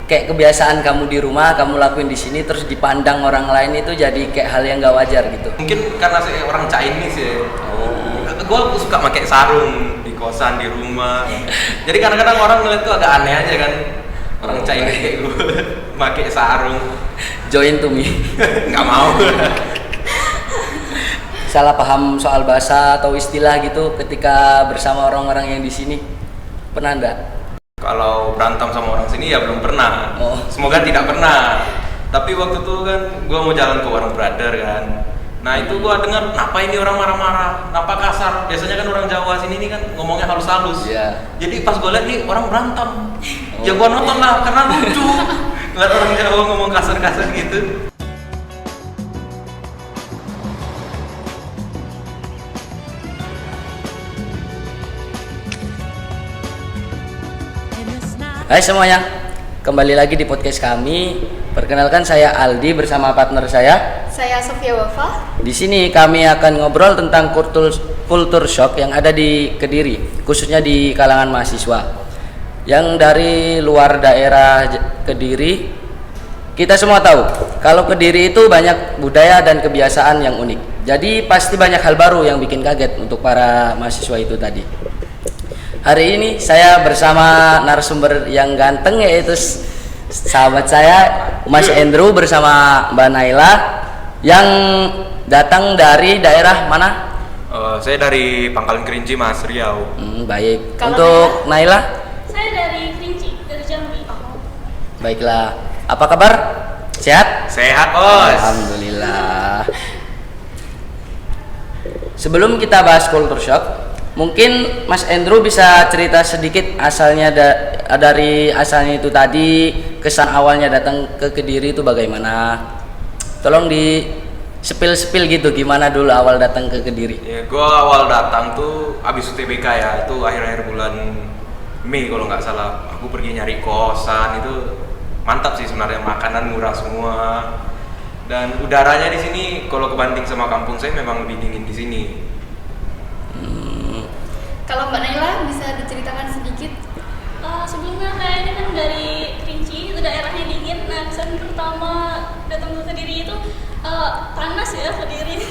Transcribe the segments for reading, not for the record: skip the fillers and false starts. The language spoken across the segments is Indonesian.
kayak kebiasaan kamu di rumah kamu lakuin di sini terus dipandang orang lain itu jadi kayak hal yang gak wajar gitu? Mungkin karena saya orang Chinese ya. Gue suka pakai sarung di kosan, di rumah. Jadi kadang-kadang orang ngeliat tuh agak aneh aja kan. Orang Chinese kayak gue pakai sarung. Join to me. Nggak mau. Salah paham soal bahasa atau istilah gitu ketika bersama orang-orang yang di sini, pernah enggak? Kalau berantem sama orang sini ya belum pernah. Semoga tidak pernah. Tapi waktu itu kan gue mau jalan ke warung brother kan. Nah itu gue dengar, kenapa ini orang marah-marah, kenapa kasar? Biasanya kan orang Jawa sini nih kan ngomongnya halus-halus. Jadi pas gue lihat nih orang berantem, ya gue nonton lah karena lucu. Lihat orang Jawa ngomong kasar-kasar gitu. Hai semuanya, kembali lagi di podcast kami. Perkenalkan saya Aldi bersama partner saya Sofia Wafa. Di sini kami akan ngobrol tentang kultur shock yang ada di Kediri, khususnya di kalangan mahasiswa. Yang dari luar daerah Kediri, kita semua tahu kalau Kediri itu banyak budaya dan kebiasaan yang unik. Jadi pasti banyak hal baru yang bikin kaget untuk para mahasiswa itu tadi. Hari ini saya bersama narasumber yang ganteng, yaitu sahabat saya Mas Andrew bersama Mbak Naila yang datang dari daerah mana? Saya dari Pangkalan Kerinci, Mas, Riau. Baik. Kalau Untuk Naila? Saya dari Kerinci, dari Jambi. Baiklah. Apa kabar? Sehat? Sehat, Bos. Alhamdulillah. Sebelum kita bahas culture shock, mungkin Mas Andrew bisa cerita sedikit asalnya dari asalnya itu tadi, kesan awalnya datang ke Kediri itu bagaimana? Tolong di spill gitu, gimana dulu awal datang ke Kediri? Ya, gue awal datang tuh abis UTBK ya, itu akhir-akhir bulan Mei kalau nggak salah. Aku pergi nyari kosan, itu mantap sih sebenarnya, makanan murah semua. Dan udaranya di sini kalau kebanding sama kampung saya memang lebih dingin di sini. Kalau Mbak Naila bisa diceritakan sedikit? Sebelumnya saya ini kan dari Kerinci, itu daerahnya dingin. Nah, kesan pertama datang ke Kediri itu panas ya Kediri.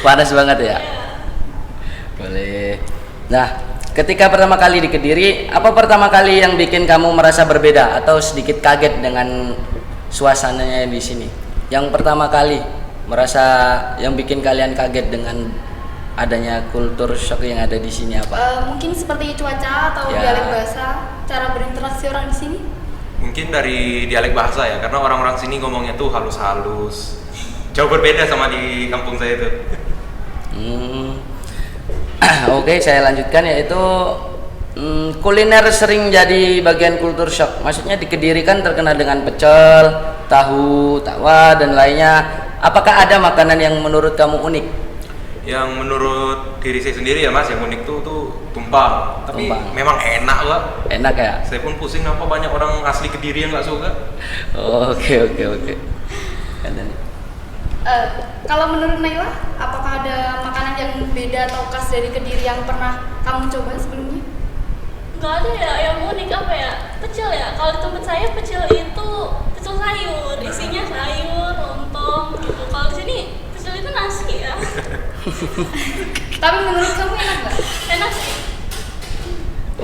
Panas banget ya? Ya. Boleh. Nah, ketika pertama kali di Kediri, apa pertama kali yang bikin kamu merasa berbeda atau sedikit kaget dengan suasananya di sini? Yang pertama kali merasa yang bikin kalian kaget dengan adanya kultur shock yang ada di sini apa? Mungkin seperti cuaca atau Ya. dialek bahasa, cara berinteraksi orang di sini? Mungkin dari dialek bahasa ya, karena orang-orang sini ngomongnya tuh halus-halus. Jauh berbeda sama di kampung saya itu. Oke, saya lanjutkan, yaitu kuliner sering jadi bagian kultur shock. Maksudnya di Kediri kan terkenal dengan pecel, tahu, takwa dan lainnya. Apakah ada makanan yang menurut kamu unik? Yang menurut diri saya sendiri ya Mas, yang unik tuh tumpang. Tapi Tumpang. memang enak lah. Enak ya? Saya pun pusing kenapa banyak orang asli Kediri yang nggak suka. Oke. Kalau menurut Naila, apakah ada makanan yang beda atau khas dari Kediri yang pernah kamu coba sebelumnya? Nggak ada ya yang unik, apa ya? Pecel ya. Kalau di tempat saya pecel itu pecel sayur, isinya sayur, lontong gitu. Kalau di sini pecel itu nasi ya. Tapi menurut kamu enak nggak? Enak sih.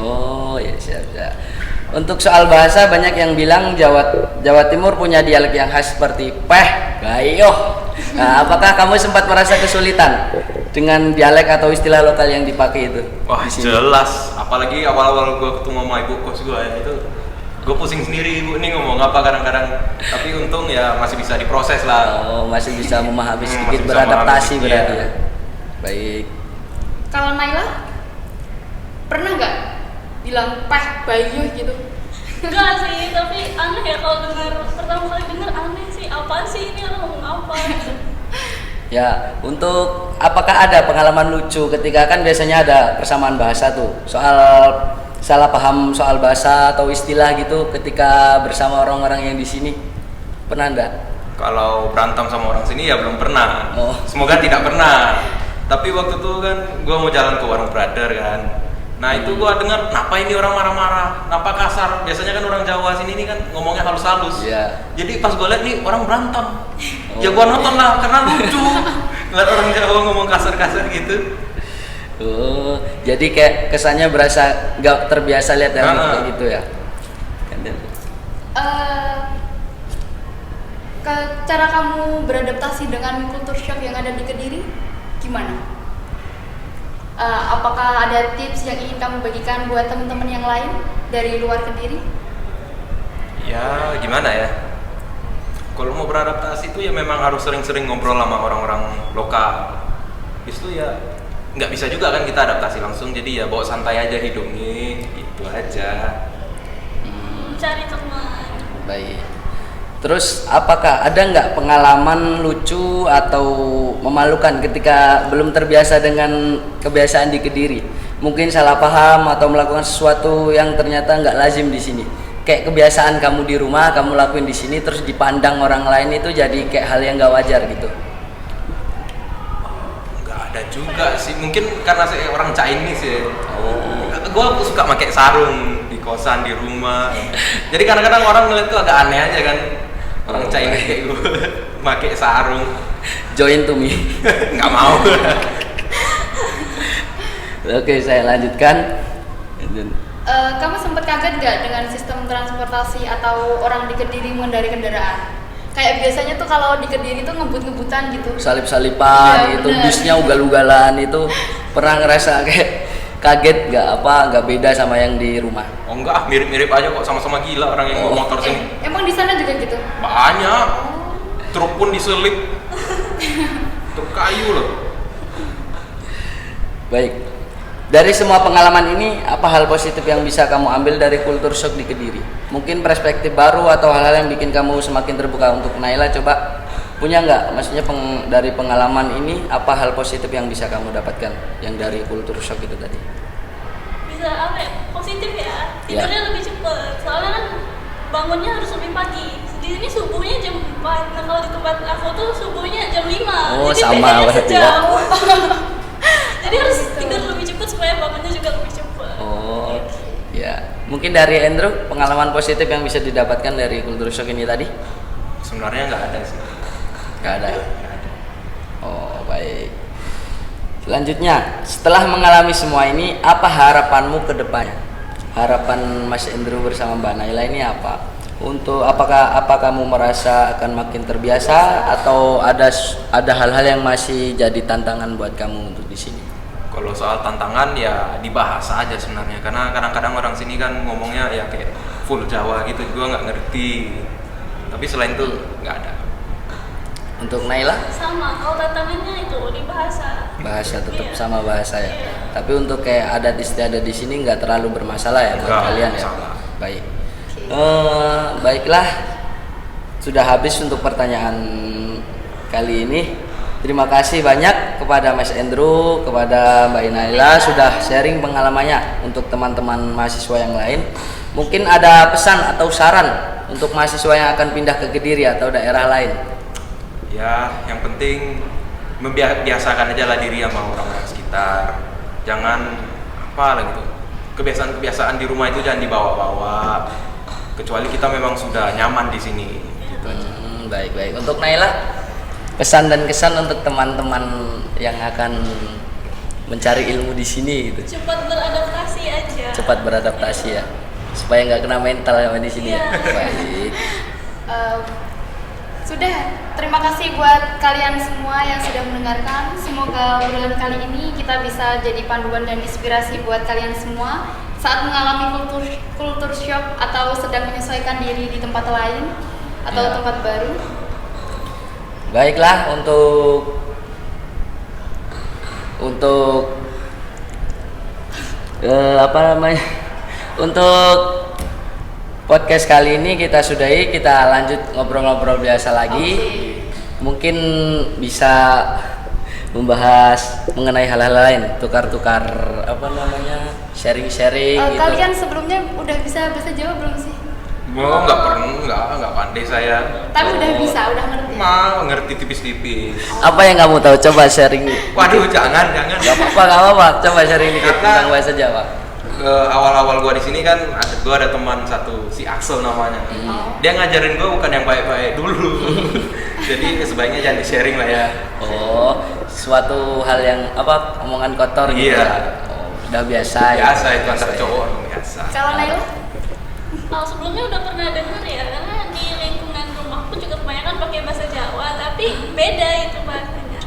Oh ya, siap. Untuk soal bahasa, banyak yang bilang Jawa Timur punya dialek yang khas seperti peh, gayo. Nah, apakah kamu sempat merasa kesulitan dengan dialek atau istilah lokal yang dipakai itu? Wah di sini? jelas, apalagi awal-awal gue ketemu sama ibu kos gue ya, itu gue pusing sendiri ibu ini ngomong apa kadang-kadang. Tapi untung ya masih bisa diproses lah. Oh, masih bisa memahami Masih sedikit, bisa beradaptasi memahami, berarti iya. ya. Baik. Kalau Naila, pernah nggak bilang peh, bayu gitu? Enggak sih, tapi aneh ya kalau pertama kali dengar aneh sih. Apa sih ini orang ngomong apa? Ya, untuk apakah ada pengalaman lucu ketika kan biasanya ada persamaan bahasa tuh, soal salah paham soal bahasa atau istilah gitu ketika bersama orang-orang yang di sini, pernah enggak? Kalau berantem sama orang sini ya belum pernah. Oh. Semoga tidak pernah. Tapi waktu itu kan gue mau jalan ke warung brother kan. Nah itu gua dengar, kenapa ini orang marah-marah, kenapa kasar? Biasanya kan orang Jawa sini nih kan ngomongnya halus-halus. Iya. Jadi pas gua lihat nih orang berantem, ya gua nonton lah karena lucu. Ngeliat orang Jawa ngomong kasar-kasar gitu. Oh, jadi kayak kesannya berasa gak terbiasa lihat yang kayak gitu ya. Cara kamu beradaptasi dengan kultur shock yang ada di Kediri gimana? Apakah ada tips yang ingin kamu bagikan buat teman-teman yang lain dari luar Kediri? Ya gimana ya? Kalau mau beradaptasi itu ya memang harus sering-sering ngobrol sama orang-orang lokal. Habis itu ya nggak bisa juga kan kita adaptasi langsung, jadi ya bawa santai aja hidupnya, itu aja. Cari teman. Baik. Terus apakah ada nggak pengalaman lucu atau memalukan ketika belum terbiasa dengan kebiasaan di Kediri? Mungkin salah paham atau melakukan sesuatu yang ternyata nggak lazim di sini. Kayak kebiasaan kamu di rumah, kamu lakuin di sini, terus dipandang orang lain itu jadi kayak hal yang nggak wajar gitu. Nggak ada juga sih, mungkin karena saya orang Chinese ya. Oh. Gue suka pakai sarung di kosan, di rumah. Jadi kadang-kadang orang ngeliat tuh agak aneh aja kan. Orang Chinese kayak gue pakai sarung. Join to me. Nggak mau. Oke, saya lanjutkan. Kamu sempat kaget gak dengan sistem transportasi atau orang di Kediri mengendarai kendaraan? Kayak biasanya tuh kalau di Kediri tuh ngebut-ngebutan gitu. Salip-salipan Ya, gitu, bener. busnya ugal-ugalan itu pernah ngerasa kayak kaget nggak beda sama yang di rumah? Oh enggak, mirip-mirip aja kok, sama-sama gila orang yang bawa motor sini. Emang di sana juga gitu? Banyak. Truk pun diselip. Truk kayu loh. Baik, dari semua pengalaman ini apa hal positif yang bisa kamu ambil dari kultur shock di Kediri? Mungkin perspektif baru atau hal-hal yang bikin kamu semakin terbuka. Untuk Naila, coba punya nggak? Maksudnya dari pengalaman ini apa hal positif yang bisa kamu dapatkan yang dari kultur shock itu tadi? Bisa apa ya? Positif ya. Ya. Tidurnya lebih cepet. Soalnya kan bangunnya harus lebih pagi. Di sini subuhnya jam 4. Nah, kalau di tempat aku tuh subuhnya jam 5. Oh, Jadi sama bedanya berarti sejam. Jadi harus tidur lebih cepet supaya bangunnya juga lebih cepet. Oh, ya. Mungkin dari Andrew, pengalaman positif yang bisa didapatkan dari kultur shock ini tadi? Sebenarnya nggak ada sih. Nggak ada. Nggak ada. Oh, baik. Selanjutnya, setelah mengalami semua ini, apa harapanmu ke depannya? Harapan Mas Andrew bersama Mbak Naila ini apa? Untuk apa kamu merasa akan makin terbiasa atau ada hal-hal yang masih jadi tantangan buat kamu untuk di sini? Kalau soal tantangan ya dibahas aja sebenarnya, karena kadang-kadang orang sini kan ngomongnya ya kayak full Jawa gitu, gua nggak ngerti. Tapi selain itu nggak ada. Untuk Naila? Sama, kalau tantangannya itu di bahasa. Bahasa tetap Iya. sama bahasa ya. Iya. Tapi untuk kayak adat istiadat di sini nggak terlalu bermasalah ya buat Nggak kalian ya. masalah. Baik. Baiklah, sudah habis untuk pertanyaan kali ini. Terima kasih banyak kepada Mas Andrew, kepada Mbak Naila sudah sharing pengalamannya untuk teman-teman mahasiswa yang lain. Mungkin ada pesan atau saran untuk mahasiswa yang akan pindah ke Kediri atau daerah lain. Ya, yang penting membiasakan aja lah diri sama orang-orang sekitar. Jangan apa lagi tuh, kebiasaan-kebiasaan di rumah itu jangan dibawa-bawa. Kecuali kita memang sudah nyaman di sini. Gitu aja. Baik. Untuk Naila, pesan dan kesan untuk teman-teman yang akan mencari ilmu di sini gitu. Cepat beradaptasi aja. Cepat beradaptasi ya, supaya nggak kena mental sama di sini ya. Iya. Baik. Sudah, terima kasih buat kalian semua yang sudah mendengarkan. Semoga obrolan kali ini kita bisa jadi panduan dan inspirasi buat kalian semua saat mengalami kultur shock atau sedang menyesuaikan diri di tempat lain atau Ya. tempat baru. Baiklah, untuk apa namanya? Untuk podcast kali ini kita sudahi, kita lanjut ngobrol-ngobrol biasa lagi. Mungkin bisa membahas mengenai hal-hal lain, tukar-tukar apa namanya? Sharing-sharing gitu. Kalian sebelumnya udah bisa bahasa Jawa belum sih? Oh, nggak pandai saya. Tapi udah bisa, udah ngerti. Ngerti tipis-tipis. Apa yang kamu tahu? Coba sharing. Waduh, jangan. Gak apa-apa. Coba sharing dikit tentang bahasa Jawa. awal-awal gua di sini kan gua ada teman satu si Axel namanya. Dia ngajarin gua bukan yang baik-baik dulu. Jadi sebaiknya jangan di-sharing lah ya. Oh, suatu hal yang apa omongan kotor gitu Iya. ya. Oh, udah biasa ya. Biasa itu antar ya. cowok biasa. Kalau Naila? Kalau sebelumnya udah pernah denger ya, karena di lingkungan rumahku juga kebanyakan pakai bahasa Jawa, tapi beda itu bahasanya.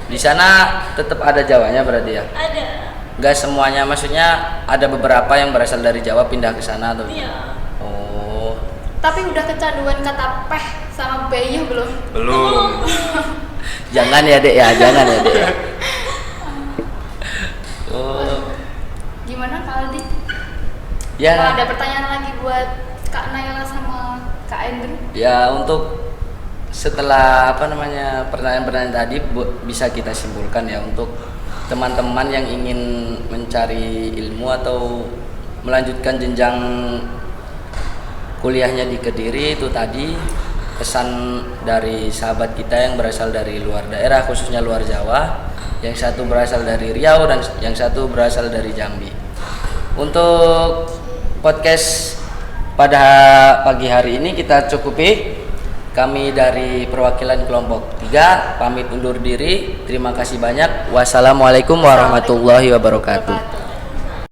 Di sana tetap ada Jawanya berarti ya? Ada. Enggak semuanya, maksudnya ada beberapa yang berasal dari Jawa pindah ke sana atau? Iya. Oh, Tapi udah kecanduan kata peh sama beyuh belum? Belum. jangan ya Dek ya, jangan ya Dek ya. Oh, Gimana Kak Aldi? ya. Apa ada pertanyaan lagi buat Kak Naila sama Kak Andrew? Ya untuk setelah apa namanya pertanyaan-pertanyaan tadi bisa kita simpulkan ya untuk teman-teman yang ingin mencari ilmu atau melanjutkan jenjang kuliahnya di Kediri, itu tadi pesan dari sahabat kita yang berasal dari luar daerah khususnya luar Jawa, yang satu berasal dari Riau dan yang satu berasal dari Jambi. Untuk podcast pada pagi hari ini kita cukupi. Kami dari perwakilan kelompok 3 pamit undur diri. Terima kasih banyak. Wassalamualaikum warahmatullahi wabarakatuh.